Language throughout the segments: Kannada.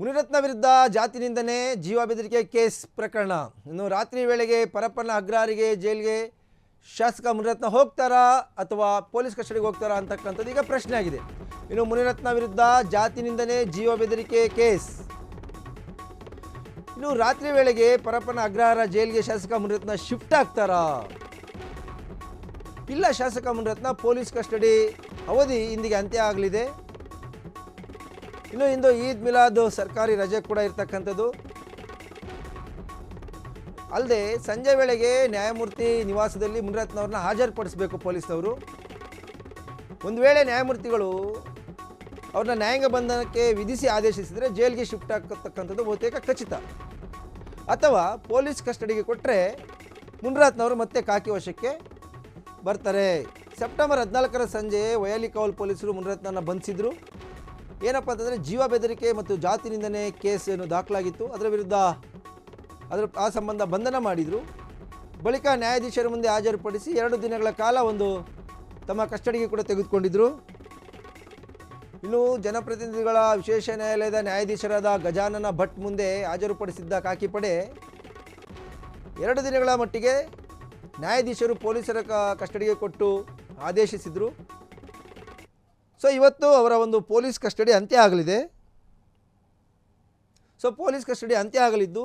ಮುನಿರತ್ನ ವಿರುದ್ಧ ಜಾತಿ ನಿಂದನೆ ಜೀವ ಬೆದರಿಕೆ ಕೇಸ್ ಪ್ರಕರಣ. ಇನ್ನು ರಾತ್ರಿ ವೇಳೆಗೆ ಪರಪ್ಪನ ಅಗ್ರಹಾರಿಗೆ ಜೈಲಿಗೆ ಶಾಸಕ ಮುನಿರತ್ನ ಹೋಗ್ತಾರಾ ಅಥವಾ ಪೊಲೀಸ್ ಕಸ್ಟಡಿಗೆ ಹೋಗ್ತಾರಾ ಅಂತಕ್ಕಂಥದ್ದು ಈಗ ಪ್ರಶ್ನೆ ಆಗಿದೆ. ಇನ್ನು ಮುನಿರತ್ನ ವಿರುದ್ಧ ಜಾತಿ ನಿಂದನೆ ಜೀವ ಬೆದರಿಕೆ ಕೇಸ್. ಇನ್ನು ರಾತ್ರಿ ವೇಳೆಗೆ ಪರಪ್ಪನ ಅಗ್ರಹಾರ ಜೈಲಿಗೆ ಶಾಸಕ ಮುನಿರತ್ನ ಶಿಫ್ಟ್ ಆಗ್ತಾರಾ ಇಲ್ಲ ಶಾಸಕ ಮುನಿರತ್ನ ಪೊಲೀಸ್ ಕಸ್ಟಡಿ ಅವಧಿ ಇಂದಿಗೆ ಅಂತ್ಯ ಆಗಲಿದೆ. ಇನ್ನು ಇಂದು ಈದ್ ಮಿಲಾದ್ ಸರ್ಕಾರಿ ರಜೆ ಕೂಡ ಇರ್ತಕ್ಕಂಥದ್ದು. ಅಲ್ಲದೆ ಸಂಜೆ ವೇಳೆಗೆ ನ್ಯಾಯಮೂರ್ತಿ ನಿವಾಸದಲ್ಲಿ ಮುನಿರತ್ನವ್ರನ್ನ ಹಾಜರುಪಡಿಸಬೇಕು ಪೊಲೀಸ್ನವರು. ಒಂದು ವೇಳೆ ನ್ಯಾಯಮೂರ್ತಿಗಳು ಅವ್ರನ್ನ ನ್ಯಾಯಾಂಗ ಬಂಧನಕ್ಕೆ ವಿಧಿಸಿ ಆದೇಶಿಸಿದರೆ ಜೈಲಿಗೆ ಶಿಫ್ಟ್ ಆಗ್ತಕ್ಕಂಥದ್ದು ಬಹುತೇಕ ಖಚಿತ. ಅಥವಾ ಪೊಲೀಸ್ ಕಸ್ಟಡಿಗೆ ಕೊಟ್ಟರೆ ಮುನಿರತ್ನವರು ಮತ್ತೆ ಕಾಕಿ ವಶಕ್ಕೆ ಬರ್ತಾರೆ. ಸೆಪ್ಟೆಂಬರ್ 14ರ ಸಂಜೆ ವಯಾಲಿಕಾವಲ್ ಪೊಲೀಸರು ಮುನಿರತ್ನನ ಬಂಧಿಸಿದ್ರು. ಏನಪ್ಪ ಅಂತಂದರೆ ಜೀವ ಬೆದರಿಕೆ ಮತ್ತು ಜಾತಿ ನಿಂದನೆ ಕೇಸ್ ಏನು ದಾಖಲಾಗಿತ್ತು, ಅದರ ವಿರುದ್ಧ ಆ ಸಂಬಂಧ ಬಂಧನ ಮಾಡಿದರು. ಬಳಿಕ ನ್ಯಾಯಾಧೀಶರ ಮುಂದೆ ಹಾಜರುಪಡಿಸಿ 2 ದಿನಗಳ ಕಾಲ ತಮ್ಮ ಕಸ್ಟಡಿಗೆ ಕೂಡ ತೆಗೆದುಕೊಂಡಿದ್ದರು. ಇನ್ನು ಜನಪ್ರತಿನಿಧಿಗಳ ವಿಶೇಷ ನ್ಯಾಯಾಲಯದ ನ್ಯಾಯಾಧೀಶರಾದ ಗಜಾನನ ಭಟ್ ಮುಂದೆ ಹಾಜರುಪಡಿಸಿದ್ದ ಖಾಕಿ ಪಡೆ 2 ದಿನಗಳ ಮಟ್ಟಿಗೆ ನ್ಯಾಯಾಧೀಶರು ಪೊಲೀಸರ ಕಸ್ಟಡಿಗೆ ಕೊಟ್ಟು ಆದೇಶಿಸಿದರು. ಸೊ ಇವತ್ತು ಅವರ ಪೊಲೀಸ್ ಕಸ್ಟಡಿ ಅಂತ್ಯ ಆಗಲಿದೆ. ಪೊಲೀಸ್ ಕಸ್ಟಡಿ ಅಂತ್ಯ ಆಗಲಿದ್ದು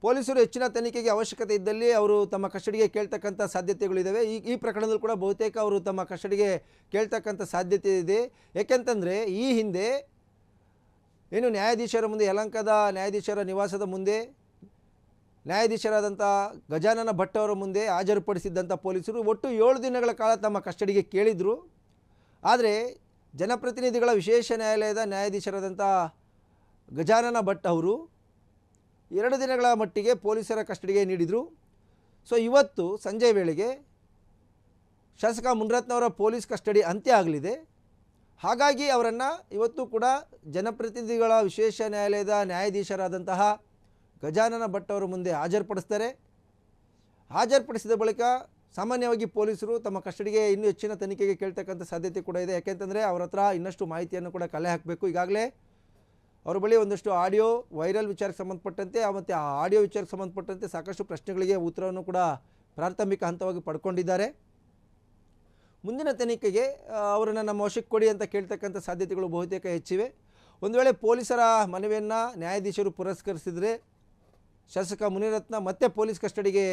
ಪೊಲೀಸರು ಹೆಚ್ಚಿನ ತನಿಖೆಗೆ ಅವಶ್ಯಕತೆ ಇದ್ದಲ್ಲಿ ಅವರು ತಮ್ಮ ಕಸ್ಟಡಿಗೆ ಕೇಳ್ತಕ್ಕಂಥ ಸಾಧ್ಯತೆಗಳಿದ್ದಾವೆ. ಈ ಪ್ರಕರಣದಲ್ಲಿ ಕೂಡ ಬಹುತೇಕ ಅವರು ತಮ್ಮ ಕಸ್ಟಡಿಗೆ ಕೇಳ್ತಕ್ಕಂಥ ಸಾಧ್ಯತೆ ಇದೆ. ಏಕೆಂತಂದರೆ ಈ ಹಿಂದೆ ಏನು ನ್ಯಾಯಾಧೀಶರ ಮುಂದೆ ಯಲಹಂಕದ ನ್ಯಾಯಾಧೀಶರ ನಿವಾಸದ ಮುಂದೆ ನ್ಯಾಯಾಧೀಶರಾದಂಥ ಗಜಾನನ ಭಟ್ ಅವರ ಮುಂದೆ ಹಾಜರುಪಡಿಸಿದ್ದಂಥ ಪೊಲೀಸರು ಒಟ್ಟು 7 ದಿನಗಳ ಕಾಲ ತಮ್ಮ ಕಸ್ಟಡಿಗೆ ಕೇಳಿದರು. ಆದರೆ ಜನಪ್ರತಿನಿಧಿಗಳ ವಿಶೇಷ ನ್ಯಾಯಾಲಯದ ನ್ಯಾಯಾಧೀಶರಾದಂಥ ಗಜಾನನ ಭಟ್ ಅವರು 2 ದಿನಗಳ ಮಟ್ಟಿಗೆ ಪೊಲೀಸರ ಕಸ್ಟಡಿಗೆ ನೀಡಿದರು. ಇವತ್ತು ಸಂಜೆ ವೇಳೆಗೆ ಶಾಸಕ ಮುನಿರತ್ನವರ ಪೊಲೀಸ್ ಕಸ್ಟಡಿ ಅಂತ್ಯ ಆಗಲಿದೆ. ಹಾಗಾಗಿ ಅವರನ್ನು ಇವತ್ತು ಕೂಡ ಜನಪ್ರತಿನಿಧಿಗಳ ವಿಶೇಷ ನ್ಯಾಯಾಲಯದ ನ್ಯಾಯಾಧೀಶರಾದಂತಹ ಗಜಾನನ ಭಟ್ ಅವರ ಮುಂದೆ ಹಾಜರುಪಡಿಸ್ತಾರೆ. ಹಾಜರುಪಡಿಸಿದ ಬಳಿಕ ಸಾಮಾನ್ಯವಾಗಿ ಪೊಲೀಸರು ತಮ್ಮ ಕಸ್ಟಡಿಗೆ ಇನ್ನೂ ಹೆಚ್ಚಿನ ತನಿಖೆಗೆ ಕೇಳ್ತಕ್ಕಂಥ ಸಾಧ್ಯತೆ ಕೂಡ ಇದೆ. ಯಾಕೆಂತಂದರೆ ಅವ್ರ ಹತ್ರ ಇನ್ನಷ್ಟು ಮಾಹಿತಿಯನ್ನು ಕೂಡ ಕಲೆ ಹಾಕಬೇಕು. ಈಗಾಗಲೇ ಅವ್ರ ಬಳಿ ಒಂದಷ್ಟು ಆಡಿಯೋ ವೈರಲ್ ವಿಚಾರಕ್ಕೆ ಸಂಬಂಧಪಟ್ಟಂತೆ ಮತ್ತು ಆ ಆಡಿಯೋ ವಿಚಾರಕ್ಕೆ ಸಂಬಂಧಪಟ್ಟಂತೆ ಸಾಕಷ್ಟು ಪ್ರಶ್ನೆಗಳಿಗೆ ಉತ್ತರವನ್ನು ಕೂಡ ಪ್ರಾಥಮಿಕ ಹಂತವಾಗಿ ಪಡ್ಕೊಂಡಿದ್ದಾರೆ. ಮುಂದಿನ ತನಿಖೆಗೆ ಅವರನ್ನು ನಮ್ಮ ವಶಕ್ಕೆ ಕೊಡಿ ಅಂತ ಕೇಳ್ತಕ್ಕಂಥ ಸಾಧ್ಯತೆಗಳು ಬಹುತೇಕ ಹೆಚ್ಚಿವೆ. ಒಂದು ವೇಳೆ ಪೊಲೀಸರ ಮನವಿಯನ್ನು ನ್ಯಾಯಾಧೀಶರು ಪುರಸ್ಕರಿಸಿದರೆ ಶಾಸಕ ಮುನಿರತ್ನ ಮತ್ತೆ ಪೊಲೀಸ್ ಕಸ್ಟಡಿಗೆ